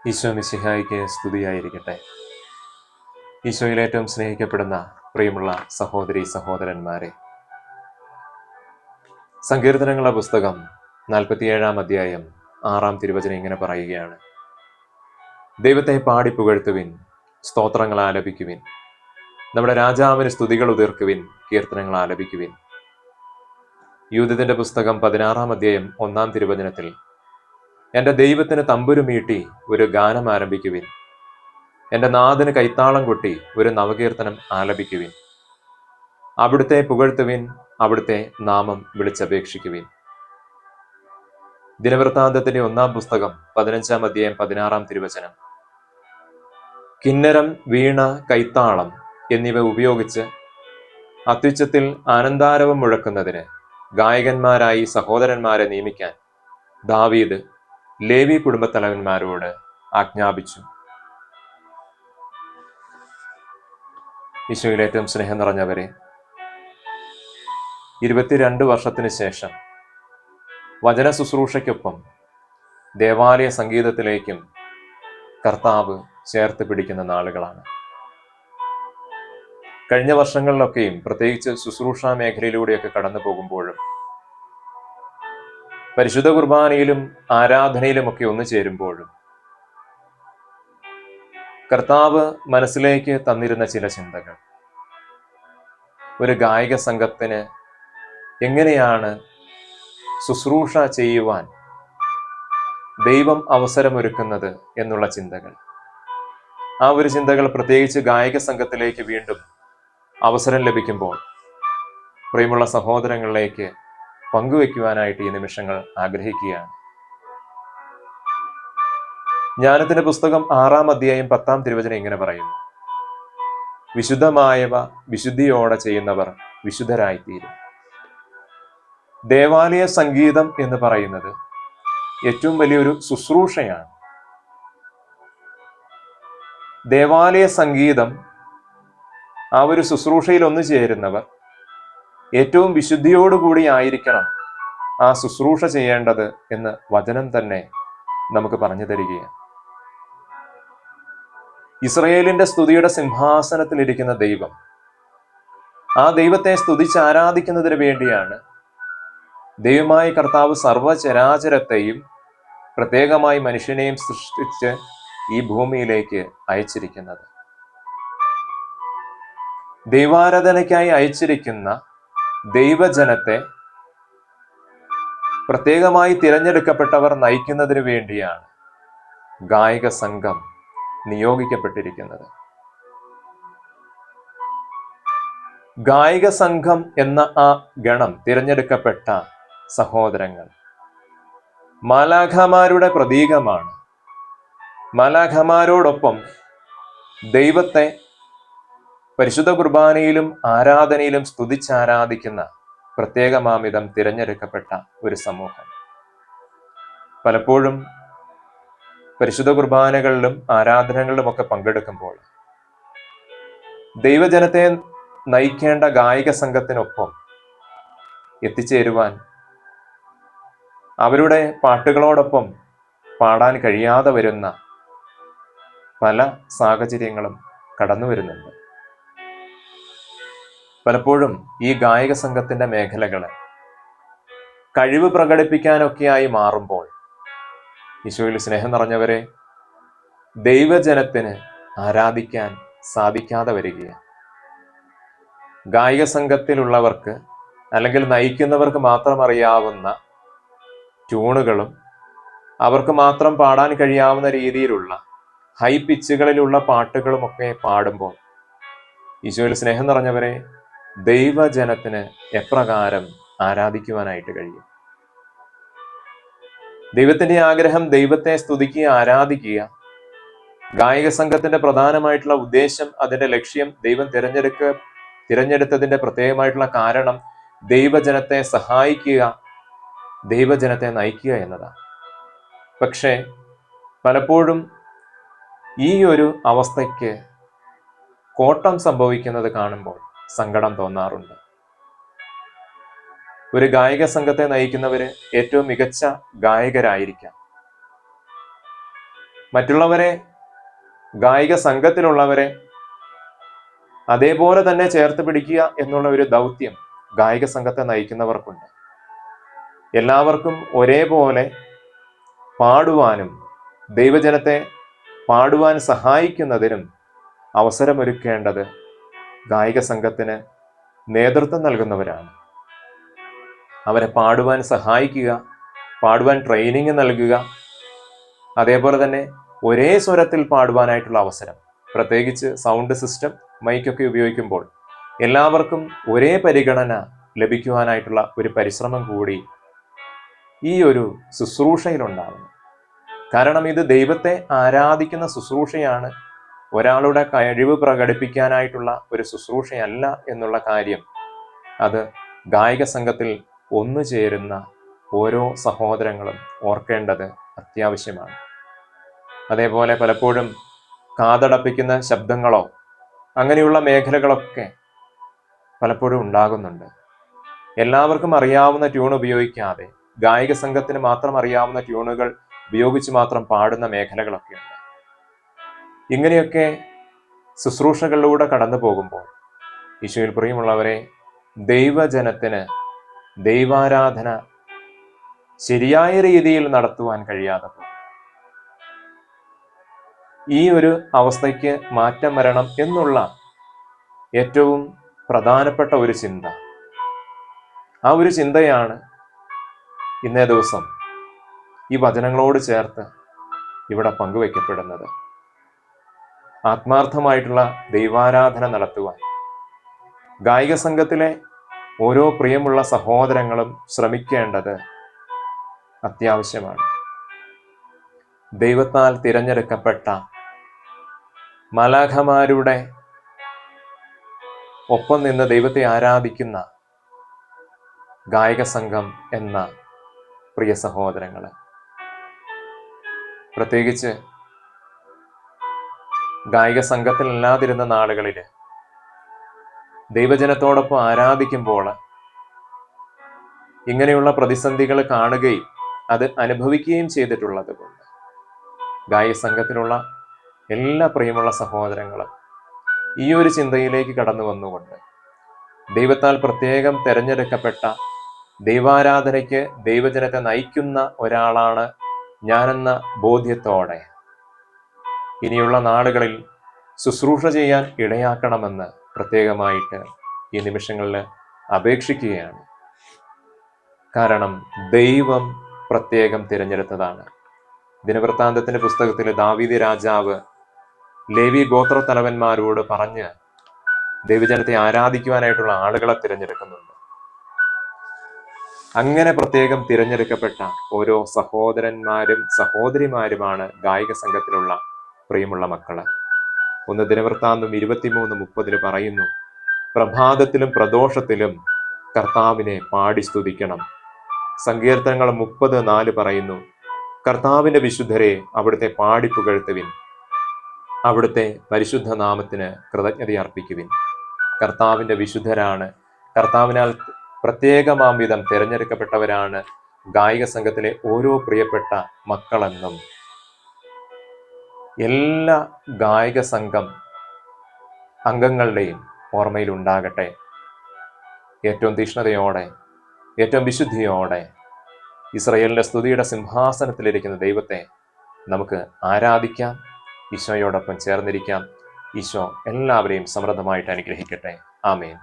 ഈശോ മിശിഹായിക്ക് സ്തുതിയായിരിക്കട്ടെ. ഈശോയിൽ ഏറ്റവും സ്നേഹിക്കപ്പെടുന്ന പ്രിയമുള്ള സഹോദരി സഹോദരന്മാരെ, സങ്കീർത്തനങ്ങളുടെ പുസ്തകം 47 അധ്യായം 6 തിരുവചനം ഇങ്ങനെ പറയുകയാണ്: ദൈവത്തെ പാടി പുകഴ്ത്തുവിൻ, സ്തോത്രങ്ങൾ ആലപിക്കുവിൻ, നമ്മുടെ രാജാവിന് സ്തുതികൾ ഉതിർക്കുവിൻ, കീർത്തനങ്ങൾ ആലപിക്കുവിൻ. യൂദത്തിന്റെ പുസ്തകം 16 അധ്യായം 1 തിരുവചനത്തിൽ, എന്റെ ദൈവത്തിന് തമ്പുരുമീട്ടി ഒരു ഗാനം ആരംഭിക്കുവിൻ, എന്റെ നാഥന് കൈത്താളം കൊട്ടി ഒരു നവകീർത്തനം ആലപിക്കുവിൻ. അവിടുത്തെ പുകഴ്ത്തുവിൻ, അവിടുത്തെ നാമം വിളിച്ചപേക്ഷിക്കുവിൻ. ദിനവൃത്താന്തത്തിന്റെ 1 പുസ്തകം 15 അധ്യായം 16 തിരുവചനം, കിന്നരം, വീണ, കൈത്താളം എന്നിവ ഉപയോഗിച്ച് അത്യുച്ചത്തിൽ ആനന്ദാരവം മുഴക്കുന്നതിന് ഗായകന്മാരായി സഹോദരന്മാരെ നിയമിക്കാൻ ദാവീദ് ലേവി കുടുംബത്തലവന്മാരോട് ആജ്ഞാപിച്ചു. ഈശോയിൽ ഏറ്റവും സ്നേഹം നിറഞ്ഞവരെ, 22 വർഷത്തിന് ശേഷം വചന ശുശ്രൂഷയ്ക്കൊപ്പം ദേവാലയ സംഗീതത്തിലേക്കും കർത്താവ് ചേർത്ത് പിടിക്കുന്ന നാളുകളാണ്. കഴിഞ്ഞ വർഷങ്ങളിലൊക്കെയും പ്രത്യേകിച്ച് ശുശ്രൂഷ മേഖലയിലൂടെയൊക്കെ കടന്നു പോകുമ്പോഴും പരിശുദ്ധ കുർബാനയിലും ആരാധനയിലുമൊക്കെ ഒന്നു ചേരുമ്പോഴും കർത്താവ് മനസ്സിലേക്ക് തന്നിരുന്ന ചില ചിന്തകൾ, ഒരു ഗായക സംഘത്തിന് എങ്ങനെയാണ് ശുശ്രൂഷ ചെയ്യുവാൻ ദൈവം അവസരമൊരുക്കുന്നത് എന്നുള്ള ചിന്തകൾ, ആ ഒരു ചിന്തകൾ പ്രത്യേകിച്ച് ഗായക സംഘത്തിലേക്ക് വീണ്ടും അവസരം ലഭിക്കുമ്പോൾ പ്രിയമുള്ള സഹോദരങ്ങളിലേക്ക് പങ്കുവെക്കുവാനായിട്ട് ഈ നിമിഷങ്ങൾ ആഗ്രഹിക്കുകയാണ്. ജ്ഞാനത്തിന്റെ പുസ്തകം 6 അധ്യായം 10 തിരുവചനം ഇങ്ങനെ പറയുന്നു: വിശുദ്ധമായവ വിശുദ്ധിയോടെ ചെയ്യുന്നവർ വിശുദ്ധരായിത്തീരും. ദേവാലയ സംഗീതം എന്ന് പറയുന്നത് ഏറ്റവും വലിയൊരു ശുശ്രൂഷയാണ്. ദേവാലയ സംഗീതം, ആ ഒരു ശുശ്രൂഷയിൽ ഒന്നു ചേരുന്നവർ ഏറ്റവും വിശുദ്ധിയോടുകൂടി ആയിരിക്കണം ആ ശുശ്രൂഷ ചെയ്യേണ്ടത് എന്ന് വചനം തന്നെ നമുക്ക് പറഞ്ഞു തരികയാണ്. ഇസ്രയേലിന്റെ സ്തുതിയുടെ സിംഹാസനത്തിലിരിക്കുന്ന ദൈവം, ആ ദൈവത്തെ സ്തുതിച്ച് ആരാധിക്കുന്നതിന് വേണ്ടിയാണ് ദൈവമായ കർത്താവ് സർവചരാചരത്തെയും പ്രത്യേകമായി മനുഷ്യനെയും സൃഷ്ടിച്ച് ഈ ഭൂമിയിലേക്ക് അയച്ചിരിക്കുന്നത്. ദൈവാരാധനയ്ക്കായി അയച്ചിരിക്കുന്ന ദൈവജനത്തെ പ്രത്യേകമായി തിരഞ്ഞെടുക്കപ്പെട്ടവർ നയിക്കുന്നതിന് വേണ്ടിയാണ് ഗായക സംഘം നിയോഗിക്കപ്പെട്ടിരിക്കുന്നത്. ഗായക സംഘം എന്ന ആ ഗണം, തിരഞ്ഞെടുക്കപ്പെട്ട സഹോദരങ്ങൾ മാലാഖമാരുടെ പ്രതീകമാണ്. മാലാഖമാരോടൊപ്പം ദൈവത്തെ പരിശുദ്ധ കുർബാനയിലും ആരാധനയിലും സ്തുതിച്ചാരാധിക്കുന്ന പ്രത്യേകമാമിതം തിരഞ്ഞെടുക്കപ്പെട്ട ഒരു സമൂഹം. പലപ്പോഴും പരിശുദ്ധ കുർബാനകളിലും ആരാധനകളിലും ഒക്കെ പങ്കെടുക്കുമ്പോൾ ദൈവജനത്തെ നയിക്കേണ്ട ഗായക സംഘത്തിനൊപ്പം എത്തിച്ചേരുവാൻ, അവരുടെ പാട്ടുകളോടൊപ്പം പാടാൻ കഴിയാതെ വരുന്ന പല സാഹചര്യങ്ങളും കടന്നു വരുന്നുണ്ട്. പലപ്പോഴും ഈ ഗായക സംഘത്തിന്റെ മേഖലകള് കഴിവ് പ്രകടിപ്പിക്കാനൊക്കെയായി മാറുമ്പോൾ ഈശോയിൽ സ്നേഹം നിറഞ്ഞവരെ, ദൈവജനത്തിന് ആരാധിക്കാൻ സാധിക്കാതെ വരികയാണ്. ഗായക സംഘത്തിലുള്ളവർക്ക് അല്ലെങ്കിൽ നയിക്കുന്നവർക്ക് മാത്രം അറിയാവുന്ന ട്യൂണുകളും അവർക്ക് മാത്രം പാടാൻ കഴിയാവുന്ന രീതിയിലുള്ള ഹൈ പിച്ചുകളിലുള്ള പാട്ടുകളുമൊക്കെ പാടുമ്പോൾ ഈശോയിൽ സ്നേഹം നിറഞ്ഞവരെ, ദൈവജനത്തിന് എപ്രകാരം ആരാധിക്കുവാനായിട്ട് കഴിയും? ദൈവത്തിന്റെ ആഗ്രഹം ദൈവത്തെ സ്തുതിക്കുക, ആരാധിക്കുക. ഗായക സംഘത്തിന്റെ പ്രധാനമായിട്ടുള്ള ഉദ്ദേശം, അതിന്റെ ലക്ഷ്യം, ദൈവം തിരഞ്ഞെടുത്തതിന്റെ പ്രത്യേകമായിട്ടുള്ള കാരണം ദൈവജനത്തെ സഹായിക്കുക, ദൈവജനത്തെ നയിക്കുക എന്നതാണ്. പക്ഷേ പലപ്പോഴും ഈ ഒരു അവസ്ഥയ്ക്ക് കോട്ടം സംഭവിക്കുന്നത് കാണുമ്പോൾ സങ്കടം തോന്നാറുണ്ട്. ഒരു ഗായക സംഘത്തെ നയിക്കുന്നവര് ഏറ്റവും മികച്ച ഗായകരായിരിക്കാം. മറ്റുള്ളവരെ, ഗായിക സംഘത്തിലുള്ളവരെ അതേപോലെ തന്നെ ചേർത്ത് പിടിക്കുക എന്നുള്ള ഒരു ദൗത്യം ഗായിക സംഘത്തെ നയിക്കുന്നവർക്കുണ്ട്. എല്ലാവർക്കും ഒരേപോലെ പാടുവാനും ദൈവജനത്തെ പാടുവാൻ സഹായിക്കുന്നതിനും അവസരമൊരുക്കേണ്ടത് ഗായിക സംഘത്തിന് നേതൃത്വം നൽകുന്നവരാണ്. അവരെ പാടുവാൻ സഹായിക്കുക, പാടുവാൻ ട്രെയിനിങ് നൽകുക, അതേപോലെ തന്നെ ഒരേ സ്വരത്തിൽ പാടുവാനായിട്ടുള്ള അവസരം, പ്രത്യേകിച്ച് സൗണ്ട് സിസ്റ്റം, മൈക്കൊക്കെ ഉപയോഗിക്കുമ്പോൾ എല്ലാവർക്കും ഒരേ പരിഗണന ലഭിക്കുവാനായിട്ടുള്ള ഒരു പരിശ്രമം കൂടി ഈ ഒരു ശുശ്രൂഷയിലുണ്ടാകുന്നു. കാരണം ഇത് ദൈവത്തെ ആരാധിക്കുന്ന ശുശ്രൂഷയാണ്, ഒരാളുടെ കഴിവ് പ്രകടിപ്പിക്കാനായിട്ടുള്ള ഒരു ശുശ്രൂഷയല്ല എന്നുള്ള കാര്യം അത് ഗായിക സംഘത്തിൽ ഒന്നുചേരുന്ന ഓരോ സഹോദരങ്ങളും ഓർക്കേണ്ടത് അത്യാവശ്യമാണ്. അതേപോലെ പലപ്പോഴും കാതടപ്പിക്കുന്ന ശബ്ദങ്ങളോ അങ്ങനെയുള്ള മേഖലകളൊക്കെ പലപ്പോഴും ഉണ്ടാകുന്നുണ്ട്. എല്ലാവർക്കും അറിയാവുന്ന ട്യൂൺ ഉപയോഗിക്കാതെ ഗായിക സംഘത്തിന് മാത്രം അറിയാവുന്ന ട്യൂണുകൾ ഉപയോഗിച്ച് മാത്രം പാടുന്ന മേഖലകളൊക്കെ ഉണ്ട്. ഇങ്ങനെയൊക്കെ ശുശ്രൂഷകളിലൂടെ കടന്നു പോകുമ്പോൾ ഈശോയിൽ പ്രിയമുള്ളവരെ, ദൈവജനത്തിന് ദൈവാരാധന ശരിയായ രീതിയിൽ നടത്തുവാൻ കഴിയാതെ പോകും. ഈ ഒരു അവസ്ഥയ്ക്ക് മാറ്റം വരണം എന്നുള്ള ഏറ്റവും പ്രധാനപ്പെട്ട ഒരു ചിന്ത, ആ ഒരു ചിന്തയാണ് ഇന്നേ ദിവസം ഈ വചനങ്ങളോട് ചേർത്ത് ഇവിടെ പങ്കുവയ്ക്കപ്പെടുന്നത്. ആത്മാർത്ഥമായിട്ടുള്ള ദൈവാരാധന നടത്തുവാൻ ഗായിക സംഘത്തിലെ ഓരോ പ്രിയമുള്ള സഹോദരങ്ങളും ശ്രമിക്കേണ്ടത് അത്യാവശ്യമാണ്. ദൈവത്താൽ തിരഞ്ഞെടുക്കപ്പെട്ട മാലാഖമാരുടെ ഒപ്പം നിന്ന് ദൈവത്തെ ആരാധിക്കുന്ന ഗായക സംഘം എന്ന പ്രിയ സഹോദരങ്ങളെ, പ്രത്യേകിച്ച് ഗായിക സംഘത്തിലല്ലാതിരുന്ന നാളുകളിൽ ദൈവജനത്തോടൊപ്പം ആരാധിക്കുമ്പോൾ ഇങ്ങനെയുള്ള പ്രതിസന്ധികൾ കാണുകയും അത് അനുഭവിക്കുകയും ചെയ്തിട്ടുള്ളത് കൊണ്ട് ഗായിക സംഘത്തിലുള്ള എല്ലാ പ്രിയമുള്ള സഹോദരങ്ങളും ഈ ഒരു ചിന്തയിലേക്ക് കടന്നു വന്നുകൊണ്ട് ദൈവത്താൽ പ്രത്യേകം തിരഞ്ഞെടുക്കപ്പെട്ട ദൈവാരാധനയ്ക്ക് ദൈവജനത്തെ നയിക്കുന്ന ഒരാളാണ് ഞാനെന്ന ബോധ്യത്തോടെ ഇനിയുള്ള നാളുകളിൽ ശുശ്രൂഷ ചെയ്യാൻ ഇടയാക്കണമെന്ന് പ്രത്യേകമായിട്ട് ഈ നിമിഷങ്ങളിൽ അപേക്ഷിക്കുകയാണ്. കാരണം ദൈവം പ്രത്യേകം തിരഞ്ഞെടുത്തതാണ്. ദിനവൃത്താന്തത്തിന്റെ പുസ്തകത്തിൽ ദാവീദ് രാജാവ് ലേവി ഗോത്രത്തലവന്മാരോട് പറഞ്ഞ് ദൈവജനത്തെ ആരാധിക്കുവാനായിട്ടുള്ള ആളുകളെ തിരഞ്ഞെടുക്കുന്നുണ്ട്. അങ്ങനെ പ്രത്യേകം തിരഞ്ഞെടുക്കപ്പെട്ട ഓരോ സഹോദരന്മാരും സഹോദരിമാരുമാണ് ഗായിക സംഘത്തിലുള്ള പ്രിയമുള്ള മക്കള്. 1 ദിനവൃത്താന്തം 23:30 പറയുന്നു, പ്രഭാതത്തിലും പ്രദോഷത്തിലും കർത്താവിനെ പാടി സ്തുതിക്കണം. സങ്കീർത്തനങ്ങൾ 30:4 പറയുന്നു, കർത്താവിന്റെ വിശുദ്ധരെ അവിടുത്തെ പാടി പുകഴ്ത്തുവിൻ, അവിടുത്തെ പരിശുദ്ധ നാമത്തിന് കൃതജ്ഞത അർപ്പിക്കുവിൻ. കർത്താവിന്റെ വിശുദ്ധരാണ്, കർത്താവിനാൽ പ്രത്യേകമാംവിധം തിരഞ്ഞെടുക്കപ്പെട്ടവരാണ് ഗായിക സംഘത്തിലെ ഓരോ പ്രിയപ്പെട്ട മക്കളെന്നും എല്ലാ ഗായിക സംഘം അംഗങ്ങളുടെയും ഓർമ്മയിൽ ഉണ്ടാകട്ടെ. ഏറ്റവും തീഷ്ണതയോടെ, ഏറ്റവും വിശുദ്ധിയോടെ ഇസ്രായേലിന്റെ സ്തുതിയുടെ സിംഹാസനത്തിലിരിക്കുന്ന ദൈവത്തെ നമുക്ക് ആരാധിക്കാം, ഈശോയോടൊപ്പം ചേർന്നിരിക്കാം. ഈശോ എല്ലാവരെയും സമൃദ്ധമായിട്ട് അനുഗ്രഹിക്കട്ടെ. ആമേൻ.